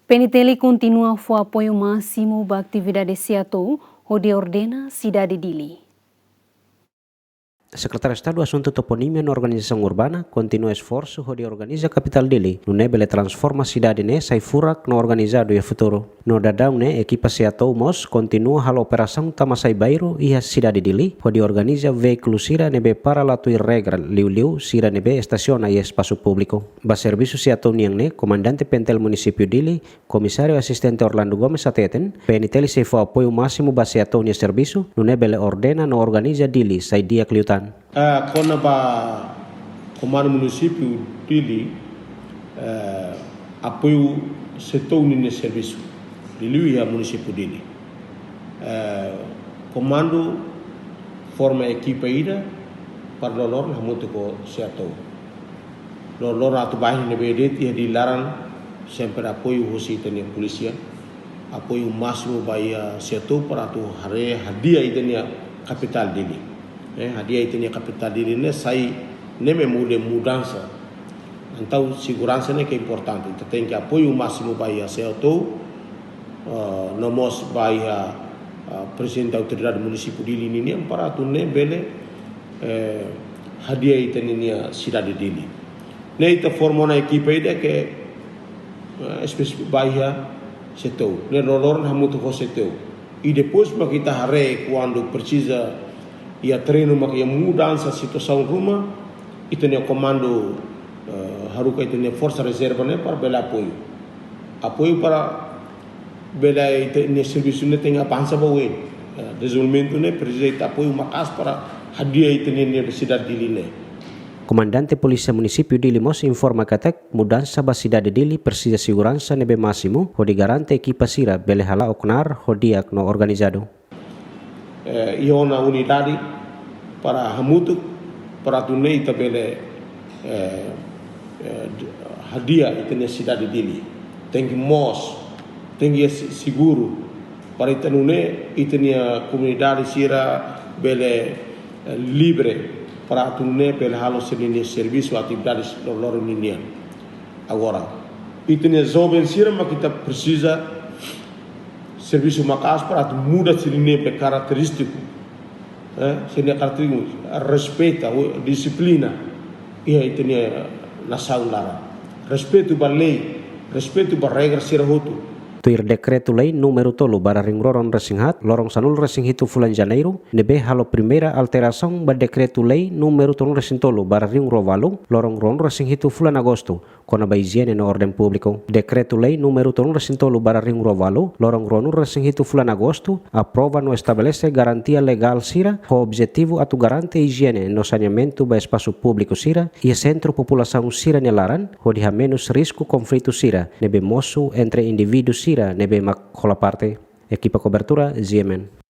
PNTL continua o apoio máximo à atividade SEATO, onde ordena cidade Dili. Secretário de Estado do Assunto Toponímia na Organização Urbana continua esforço de organizar a capital dele. No nebele transforma a cidade né sai furak no organizado e futuro. No dadão né equipa SEATO MOS continua a operação Tamasai Bairro e a cidade dele onde organiza veículos sira nebe para latui regra liu sira nebe estaciona e espaço público. Ba serviço SEATO niang né comandante pentel município dele, comissário assistente Orlando Gomes ateten, PNTL se foi apoio máximo ba SEATO nia serviço no nebele ordena no organiza dele sai dia kliutan. Quando ba comando município dele apoio setor nesse serviço dele e a município dele comando forma equipe ida para lolor muito ko SEATO lolor atu bahin ne bedet e dilaran sempre apoio hosi tene polícia apoio máximo baia SEATO para tu hadiah idenia capital dele hadiah itenia capital dele ne sai neme mudança então segurança né que é importante então tem que apoio máximo baia SEATO nomos baia presidente da autoridade município dele ini para tu ne bele hadiah itenia cidade dele ne ita forma na equipe ida que específico baia SEATO ne lolor hamuto ko SEATO e depois para kita hare quando precisa ia treino mak ia mudança situação rumah itu ne comando haruka itu ne força reserva ne para bela apoio para bela itu ne serviço ne tenha pansa bawe desenvolvimento ne precisa apoio makas para hadiah itu ne cidade dele ne. Comandante Polícia Município de Limos informa que mudança ba cidade dele precisa segurança nebe máximo onde garante equipa sira bele hala oknar hodiak no organizado. E uma unidade para hamutuk para tunei tabele hadiah itu na cidade dele tem que mos tem que seguro para itu nune itu nia comunidade sira bele livre para tunei bele halo sini serviço atividades lor ninian agora itu nia jovem sira mas kita precisa serviço makas para muda sini pe característico sini característico respeita disciplina e itu nia nação lara respeito ba lei respeito ba regra sira hotu Tuir dekreto lei número tolo bara ringroron resinghat lorong sanul resinghitu fulan janeiro nebe halo primeira alteração ba dekreto lei número tolo resintolo bara ringrovalo lorong ron resinghitu fulan agosto kona ba higiene no orden público dekreto lei número tolo resintolo bara ringrovalo lorong ron resinghitu fulan agosto aprova no estabelece garantia legal sira com objetivo atu garante higiene no saneamento ba espaço público sira e centro população sira nelaran onde há menos risco conflito sira nebe moço entre indivíduos sira nebe mak kola parte equipa cobertura ZMN.